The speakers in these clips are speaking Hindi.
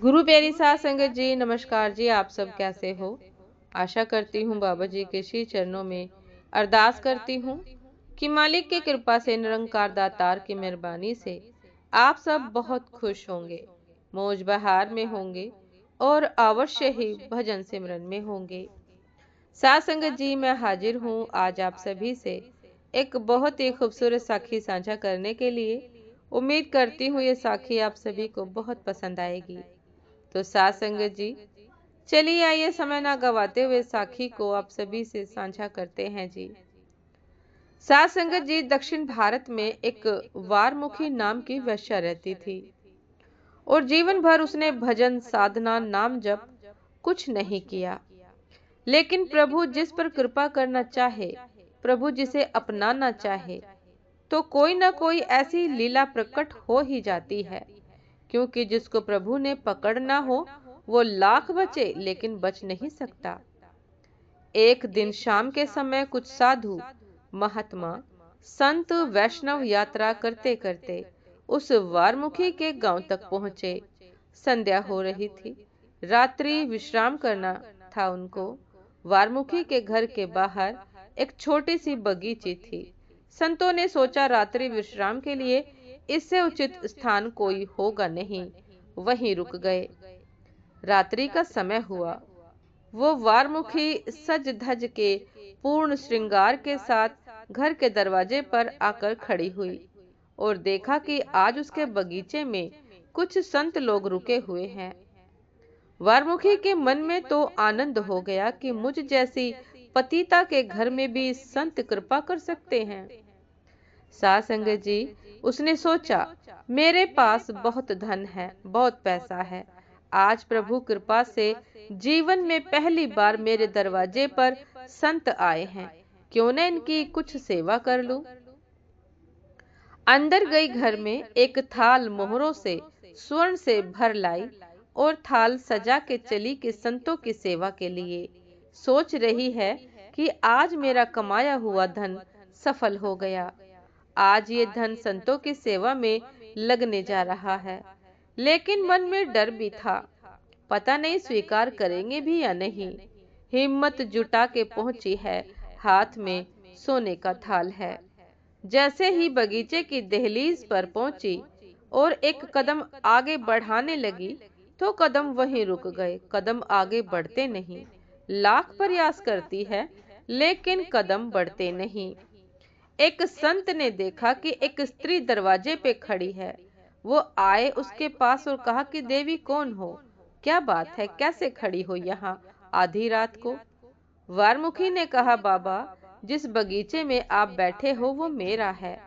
गुरु प्यारी साध संगत जी, नमस्कार जी। आप सब कैसे हो? आशा करती हूँ बाबा जी के श्री चरणों में अरदास करती हूँ कि मालिक की कृपा से, निरंकार दातार की मेहरबानी से आप सब बहुत खुश होंगे, मौज बहार में होंगे और अवश्य ही भजन सिमरन में होंगे। साध संगत जी, मैं हाजिर हूँ आज आप सभी से एक बहुत ही खूबसूरत साखी साझा करने के लिए। उम्मीद करती हूँ ये साखी आप सभी को बहुत पसंद आएगी। तो साथ संगत जी, चलिए आइए समय ना गवाते हुए साखी को आप सभी से साझा करते हैं जी। साथ संगत जी, दक्षिण भारत में एक वारमुखी नाम की वेश्या रहती थी और जीवन भर उसने भजन साधना नाम जप कुछ नहीं किया। लेकिन प्रभु जिस पर कृपा करना चाहे, प्रभु जिसे अपनाना चाहे, तो कोई ना कोई ऐसी लीला प्रकट हो ही जाती है। क्योंकि जिसको प्रभु ने पकड़ना हो वो लाख बचे लेकिन बच नहीं सकता। एक दिन शाम के समय कुछ साधु महात्मा संत वैष्णव यात्रा करते करते उस वारमुखी के गांव तक पहुंचे। संध्या हो रही थी, रात्रि विश्राम करना था उनको। वारमुखी के घर के बाहर एक छोटी सी बगीची थी। संतों ने सोचा रात्रि विश्राम के लिए इससे उचित स्थान कोई होगा नहीं, वहीं रुक गए। रात्रि का समय हुआ। वो वारमुखी सज धज के पूर्ण श्रृंगार के साथ घर के दरवाजे पर आकर खड़ी हुई और देखा कि आज उसके बगीचे में कुछ संत लोग रुके हुए हैं। वारमुखी के मन में तो आनंद हो गया कि मुझ जैसी पतिता के घर में भी संत कृपा कर सकते हैं। साथ संगत जी, उसने सोचा मेरे पास बहुत धन है, बहुत पैसा है। आज प्रभु कृपा से जीवन में पहली बार मेरे दरवाजे पर संत आए हैं, क्यों न इनकी कुछ सेवा कर लूं। अंदर गई, घर में एक थाल मोहरों से स्वर्ण से भर लाई और थाल सजा के चली कि संतों की सेवा के लिए। सोच रही है कि आज मेरा कमाया हुआ धन सफल हो गया। आज ये धन संतों की सेवा में लगने जा रहा है। लेकिन मन में डर भी था, पता नहीं स्वीकार करेंगे भी या नहीं। हिम्मत जुटा के पहुंची है, हाथ में सोने का थाल है। जैसे ही बगीचे की दहलीज पर पहुंची और एक कदम आगे बढ़ाने लगी तो कदम वहीं रुक गए। कदम आगे बढ़ते नहीं। लाख प्रयास करती है लेकिन कदम बढ़ते नहीं। एक संत ने देखा कि एक स्त्री दरवाजे पे खड़ी है। वो आए उसके पास और कहा कि देवी कौन हो, क्या बात है, कैसे खड़ी हो यहाँ आधी रात को? वारमुखी ने कहा, बाबा जिस बगीचे में आप बैठे हो वो मेरा है,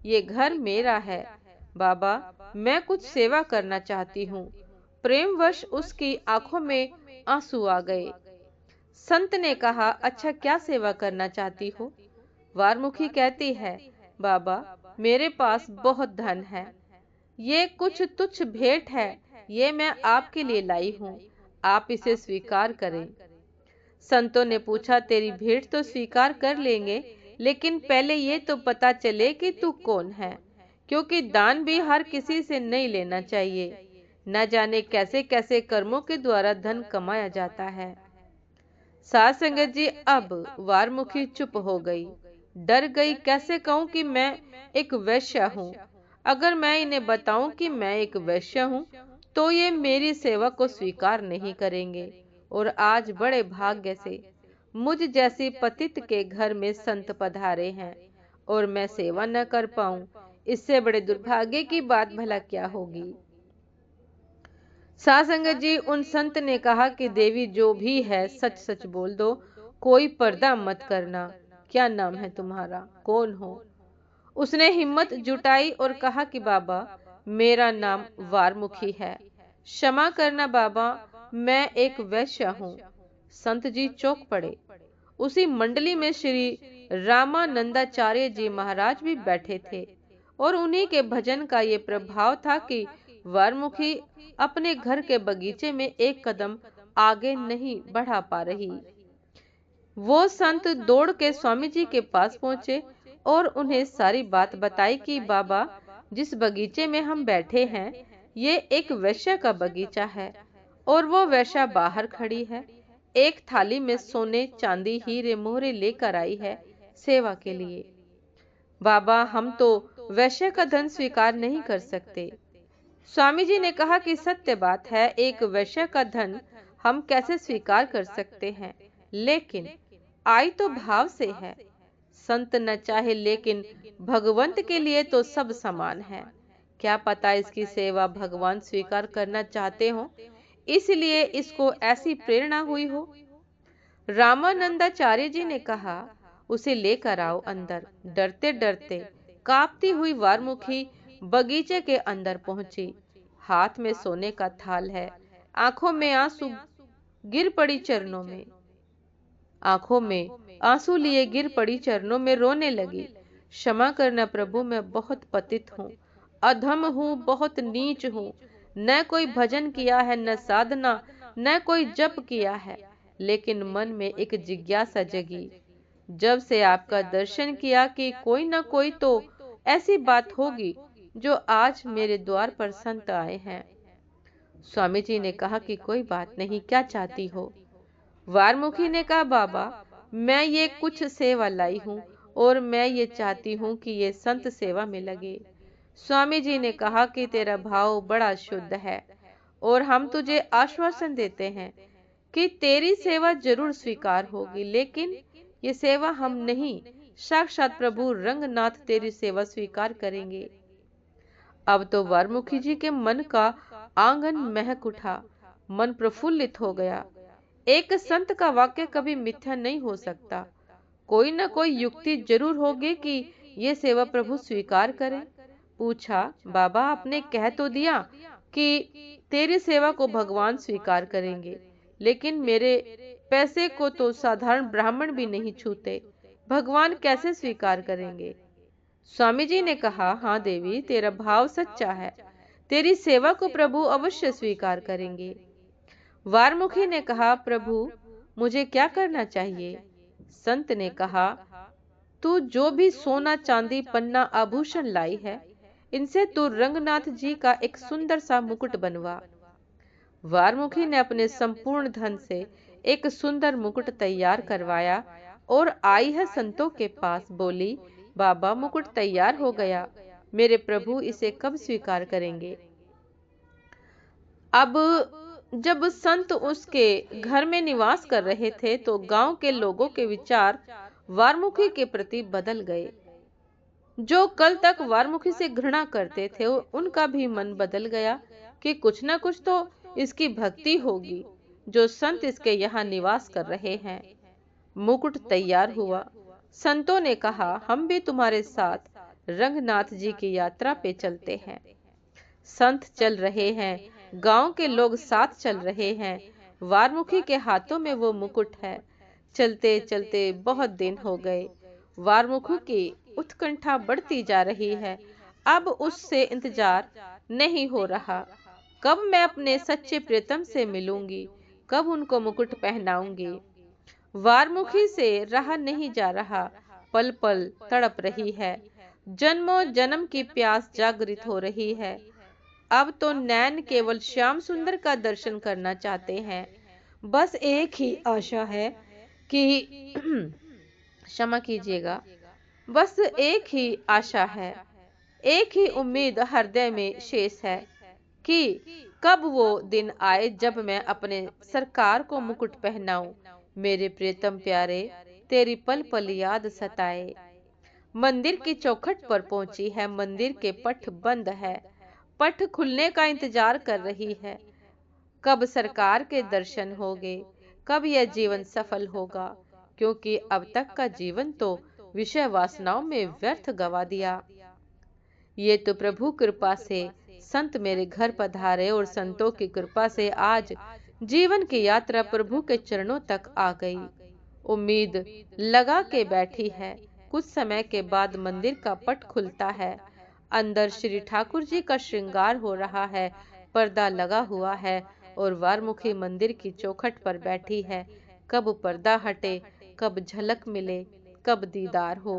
ये घर मेरा है। बाबा मैं कुछ सेवा करना चाहती हूँ। प्रेमवश उसकी आंखों में आंसू आ गए। संत ने कहा, अच्छा क्या सेवा करना चाहती हो? वारमुखी कहती है, बाबा मेरे पास बहुत धन है, ये कुछ तुच्छ भेंट है, ये मैं आपके लिए लाई हूँ, आप इसे स्वीकार करें। संतों ने पूछा, तेरी भेंट तो स्वीकार कर लेंगे, लेकिन पहले ये तो पता चले कि तू कौन है, क्योंकि दान भी हर किसी से नहीं लेना चाहिए। न जाने कैसे कैसे कर्मों के द्वारा धन कमाया जाता है। साथ संगत जी, अब वारमुखी चुप हो गई, डर गई। कैसे कहूँ कि मैं एक वैश्या हूँ। अगर मैं इन्हें बताऊं कि मैं एक वैश्या हूँ तो ये मेरी सेवा को स्वीकार नहीं करेंगे। और आज बड़े भाग्य से मुझ जैसी पतित के घर में संत पधारे हैं और मैं सेवा न कर पाऊं, इससे बड़े दुर्भाग्य की बात भला क्या होगी। साथ संगत जी, उन संत ने कहा कि देवी जो भी है सच सच बोल दो, कोई पर्दा मत करना। क्या नाम है तुम्हारा, कौन हो? उसने हिम्मत जुटाई और कहा कि बाबा मेरा नाम वारमुखी है, क्षमा करना बाबा, मैं एक वैश्य हूँ। संत जी चौंक पड़े। उसी मंडली में श्री रामानंदाचार्य जी महाराज भी बैठे थे और उन्हीं के भजन का ये प्रभाव था कि वारमुखी अपने घर के बगीचे में एक कदम आगे नहीं बढ़ा पा रही। वो संत दौड़ के स्वामी जी के पास पहुंचे और उन्हें सारी बात बताई कि बाबा जिस बगीचे में हम बैठे हैं ये एक वैश्य का बगीचा है। और वो वैश्या बाहर खड़ी है, एक थाली में सोने चांदी हीरे मोहरे लेकर आई है सेवा के लिए। बाबा, हम तो वैश्य का धन स्वीकार नहीं कर सकते। स्वामी जी ने कहा कि सत्य बात है, एक वैश्य का धन हम कैसे स्वीकार कर सकते हैं, लेकिन आई तो भाव से है। संत न चाहे, लेकिन भगवंत के लिए तो सब समान है। क्या पता इसकी सेवा भगवान स्वीकार करना चाहते हो, इसलिए इसको ऐसी प्रेरणा हुई हो। रामानंदाचार्य जी ने कहा, उसे लेकर आओ अंदर। डरते डरते कांपती हुई वारमुखी बगीचे के अंदर पहुंची। हाथ में सोने का थाल है, आंखों में आंसू गिर पड़ी चरणों में। आंखों में आंसू लिए गिर पड़ी चरणों में रोने लगी। क्षमा करना प्रभु, मैं बहुत पतित हूँ, अधम हूँ, बहुत नीच हूँ। न कोई भजन किया है, न साधना, न कोई जप किया है, लेकिन मन में एक जिज्ञासा जगी जब से आपका दर्शन किया कि कोई न कोई तो ऐसी बात होगी जो आज मेरे द्वार पर संत आए हैं। स्वामी जी ने कहा कि कोई बात नहीं, क्या चाहती हो? वारमुखी ने कहा, बाबा, मैं ये कुछ सेवा लाई हूँ और मैं ये चाहती हूँ कि ये संत सेवा में लगे। स्वामी जी ने कहा कि तेरा भाव बड़ा शुद्ध है और हम तुझे आश्वासन देते हैं कि तेरी सेवा जरूर स्वीकार होगी, लेकिन ये सेवा हम नहीं, साक्षात प्रभु रंगनाथ तेरी सेवा स्वीकार करेंगे। अब तो वारमुखी जी के मन का आंगन महक उठा, मन प्रफुल्लित हो गया। एक संत का वाक्य कभी मिथ्या नहीं हो सकता। कोई न कोई युक्ति जरूर होगी कि ये सेवा प्रभु स्वीकार करें। पूछा, बाबा, आपने कह तो दिया कि तेरी सेवा को भगवान स्वीकार करेंगे, लेकिन मेरे पैसे को तो साधारण ब्राह्मण भी नहीं छूते, भगवान कैसे स्वीकार करेंगे? स्वामी जी ने कहा, हाँ देवी, तेरा भाव सच्चा है, तेरी सेवा को प्रभु अवश्य स्वीकार करेंगे। वारमुखी ने कहा, प्रभु, मुझे क्या करना चाहिए? संत ने कहा, तू जो भी सोना चांदी पन्ना आभूषण लाई है, इनसे तू रंगनाथ जी का एक सुंदर सा मुकुट बनवा। वारमुखी ने अपने संपूर्ण धन से एक सुंदर मुकुट तैयार करवाया और आई है संतों के पास। बोली, बाबा, मुकुट तैयार हो गया, मेरे प्रभु इसे कब स्वीकार करेंगे? अब जब संत उसके घर में निवास कर रहे थे तो गांव के लोगों के विचार वारमुखी के प्रति बदल गए। जो कल तक वारमुखी से घृणा करते थे, उनका भी मन बदल गया कि कुछ न कुछ तो इसकी भक्ति होगी जो संत इसके यहाँ निवास कर रहे हैं। मुकुट तैयार हुआ। संतों ने कहा, हम भी तुम्हारे साथ रंगनाथ जी की यात्रा पे चलते हैं। संत चल रहे हैं, गांव के लोग साथ चल रहे हैं। वारमुखी के हाथों में वो मुकुट है। चलते चलते बहुत दिन हो गए। वारमुखी की उत्कंठा बढ़ती जा रही है। अब उससे इंतजार नहीं हो रहा। कब मैं अपने सच्चे प्रीतम से मिलूंगी, कब उनको मुकुट पहनाऊंगी। वारमुखी से रहा नहीं जा रहा, पल पल तड़प रही है। जन्मों जन्म की प्यास जागृत हो रही है। अब तो नैन केवल श्याम सुंदर का दर्शन करना चाहते हैं। बस एक ही आशा है कि क्षमा कीजिएगा, बस एक ही आशा है, एक ही उम्मीद हृदय में शेष है कि कब वो दिन आए जब मैं अपने सरकार को मुकुट पहनाऊं। मेरे प्रियतम प्यारे, तेरी पल पल याद सताए। मंदिर की चौखट पर पहुंची है। मंदिर के पट बंद है। पट खुलने का इंतजार कर रही है। कब सरकार के दर्शन होंगे, कब यह जीवन सफल होगा, क्योंकि अब तक का जीवन तो विषय वासनाओं में व्यर्थ गवा दिया। ये तो प्रभु कृपा से संत मेरे घर पधारे और संतों की कृपा से आज जीवन की यात्रा प्रभु के चरणों तक आ गई। उम्मीद लगा के बैठी है। कुछ समय के बाद मंदिर का पट खुलता है। अंदर श्री ठाकुर जी का श्रृंगार हो रहा है। पर्दा लगा हुआ है और वारमुखी मंदिर की चौखट पर बैठी है। कब पर्दा हटे, कब झलक मिले, कब दीदार हो।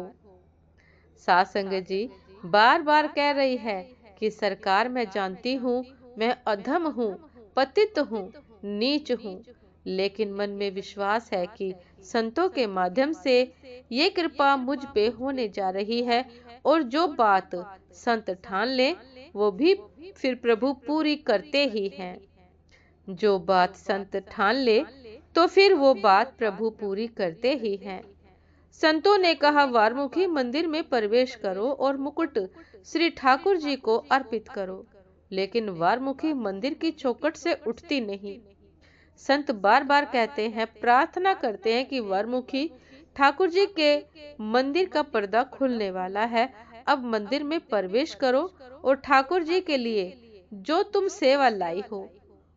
साथ संगत जी बार बार कह रही है कि सरकार, मैं जानती हूँ मैं अधम हूँ, पतित हूँ, नीच हूँ, लेकिन मन में विश्वास है कि संतों के माध्यम से ये कृपा मुझ पे होने जा रही है, और जो बात संत ठान ले वो भी फिर प्रभु पूरी करते ही हैं। जो बात संत ठान ले तो फिर वो बात प्रभु पूरी करते ही हैं। संतों ने कहा, वारमुखी मंदिर में प्रवेश करो और मुकुट श्री ठाकुर जी को अर्पित करो, लेकिन वारमुखी मंदिर की चौखट से उठती नहीं। संत बार बार कहते हैं, प्रार्थना करते हैं कि वारमुखी ठाकुर जी के मंदिर का पर्दा खुलने वाला है, अब मंदिर में प्रवेश करो और ठाकुर जी के लिए जो तुम सेवा लाई हो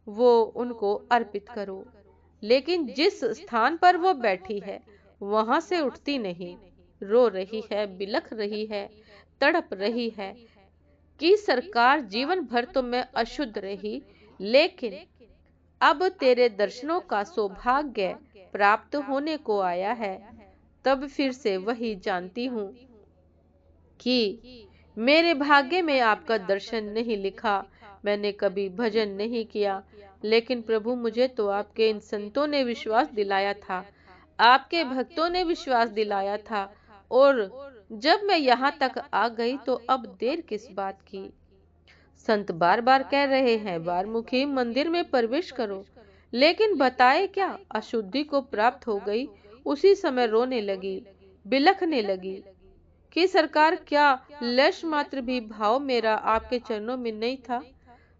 वो उनको अर्पित करो। लेकिन जिस स्थान पर वो बैठी है वहां से उठती नहीं, रो रही है, बिलख रही है, तड़प रही है कि सरकार जीवन भर तो मैं अशुद्ध रही, लेकिन अब तेरे दर्शनों का सौभाग्य प्राप्त होने को आया है। तब फिर से वही जानती हूँ कि मेरे भाग्य में आपका दर्शन नहीं लिखा, मैंने कभी भजन नहीं किया, लेकिन प्रभु मुझे तो आपके इन संतों ने विश्वास दिलाया था, आपके भक्तों ने विश्वास दिलाया था, और जब मैं यहाँ तक आ गई तो अब देर किस बात की। संत बार बार कह रहे हैं, वारमुखी मंदिर में प्रवेश करो, लेकिन बताए क्या, अशुद्धि को प्राप्त हो गई। उसी समय रोने लगी, बिलखने लगी कि सरकार क्या लेश मात्र भी भाव मेरा आपके चरणों में नहीं था,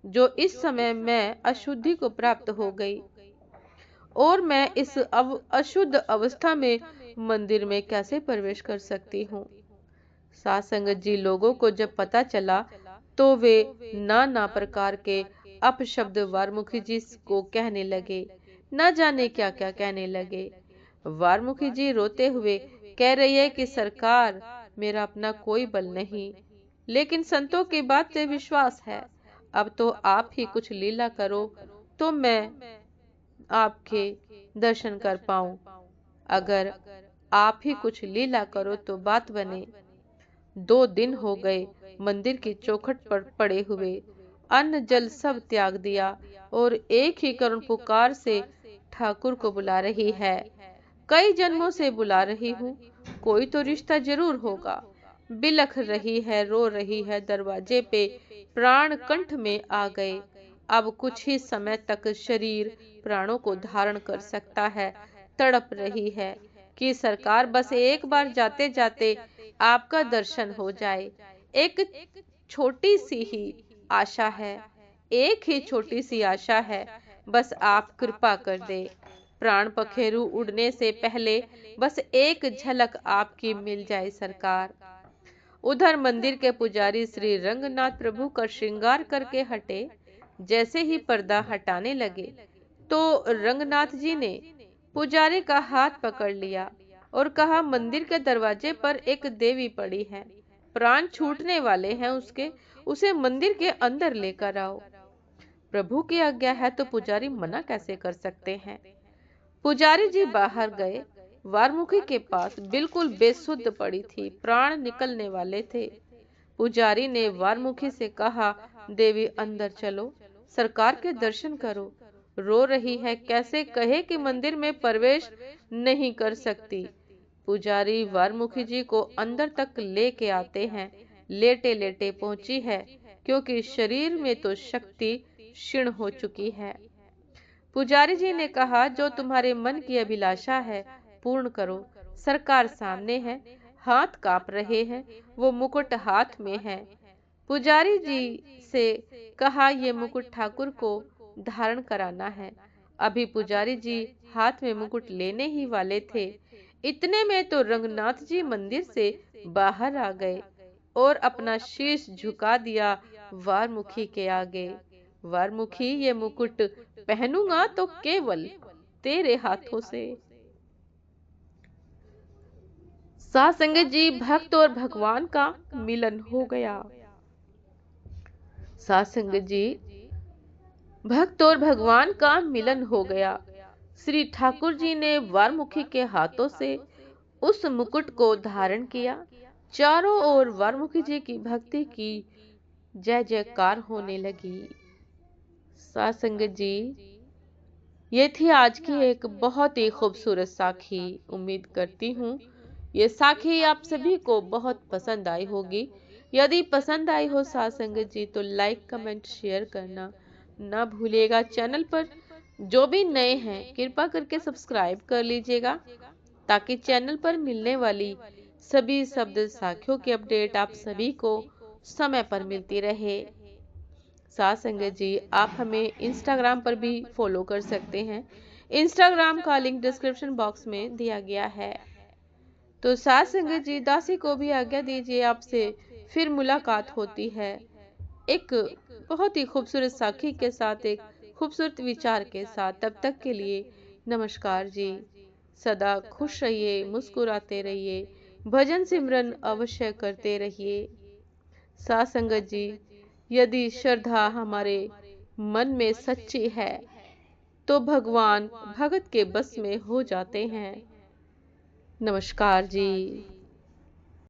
जो इस समय मैं अशुद्धि को प्राप्त हो गई, और मैं इस अशुद्ध अवस्था में मंदिर में कैसे प्रवेश कर सकती हूँ। साध संगत जी, लोगों को जब पता चला तो वे नाना प्रकार के अपशब्द वारमुखी जी को कहने लगे, न जाने क्या क्या कहने लगे। वारमुखी जी रोते हुए कह रही है कि सरकार, मेरा अपना कोई बल नहीं, लेकिन संतों की बात से विश्वास है, अब तो आप ही कुछ लीला करो तो मैं आपके दर्शन कर पाऊं। अगर आप ही कुछ लीला करो तो बात बने। 2 दिन हो गए मंदिर की चौखट पर पड़े हुए, अन्न जल सब त्याग दिया और एक ही करुण पुकार से ठाकुर को बुला रही है। कई जन्मों से बुला रही हूँ, कोई तो रिश्ता जरूर होगा। बिलख रही है, रो रही है, दरवाजे पे प्राण कंठ में आ गए। अब कुछ ही समय तक शरीर प्राणों को धारण कर सकता है। तड़प रही है कि सरकार, बस एक बार जाते जाते आपका दर्शन हो जाए। एक छोटी सी ही आशा है, एक ही छोटी सी आशा है, बस आप कृपा कर दे। प्राण पखेरु उड़ने से पहले बस एक झलक आपकी मिल जाए सरकार। उधर मंदिर के पुजारी श्री रंगनाथ प्रभु का श्रृंगार करके हटे। जैसे ही पर्दा हटाने लगे तो रंगनाथ जी ने पुजारी का हाथ पकड़ लिया और कहा, मंदिर के दरवाजे पर एक देवी पड़ी है, प्राण छूटने वाले हैं उसके, उसे मंदिर के अंदर लेकर आओ। प्रभु की आज्ञा है तो पुजारी मना कैसे कर सकते हैं। पुजारी जी बाहर गए। वारमुखी के पास बिल्कुल बेसुध पड़ी थी, प्राण निकलने वाले थे। पुजारी ने वारमुखी से कहा, देवी अंदर चलो, सरकार के दर्शन करो। रो रही है, कैसे कहे कि मंदिर में प्रवेश नहीं कर सकती। पुजारी वारमुखी जी को अंदर तक लेके आते हैं। लेटे लेटे पहुंची है, क्योंकि शरीर में तो शक्ति क्षीण हो चुकी है। पुजारी जी ने कहा, जो तुम्हारे मन की अभिलाषा है पूर्ण करो। सरकार सामने है, हाथ कांप रहे हैं, वो मुकुट हाथ में है। पुजारी जी से कहा, ये मुकुट ठाकुर को धारण कराना है। अभी पुजारी जी हाथ में मुकुट लेने ही वाले थे, इतने में तो रंगनाथ जी मंदिर से बाहर आ गए और अपना शीश झुका दिया वारमुखी के आगे। वारमुखी, ये मुकुट पहनूंगा तो केवल तेरे हाथों से। साध संगत जी, भक्त और भगवान का मिलन हो गया। साध संगत जी, भक्त और भगवान का मिलन हो गया। श्री ठाकुर जी ने वारमुखी के हाथों से उस मुकुट को धारण किया। चारों ओर वारमुखी जी की भक्ति की जय जयकार होने लगी। साथ संगत जी, ये थी आज की एक बहुत ही खूबसूरत साखी। उम्मीद करती हूँ ये साखी आप सभी को बहुत पसंद आई होगी। यदि पसंद आई हो साथ संगत जी तो लाइक कमेंट शेयर करना ना भूलिएगा। चैनल पर जो भी नए हैं कृपा करके सब्सक्राइब कर लीजिएगा, ताकि चैनल पर मिलने वाली सभी शब्द साखियों की अपडेट आप सभी को समय पर मिलती रहे। साथ संगत जी, आप हमें इंस्टाग्राम पर भी फॉलो कर सकते हैं। इंस्टाग्राम का लिंक डिस्क्रिप्शन बॉक्स में दिया गया है। तो साथ संगत जी, दासी को भी आज्ञा दीजिए, आपसे फिर मुलाकात होती है एक बहुत ही खूबसूरत साखी के साथ, एक खूबसूरत विचार के साथ। तब तक के लिए नमस्कार जी। सदा खुश रहिए, मुस्कुराते रहिए, भजन सिमरन अवश्य करते रहिए। साथ संगत जी, यदि श्रद्धा हमारे मन में सच्ची है तो भगवान भगत के बस में हो जाते हैं। नमस्कार जी।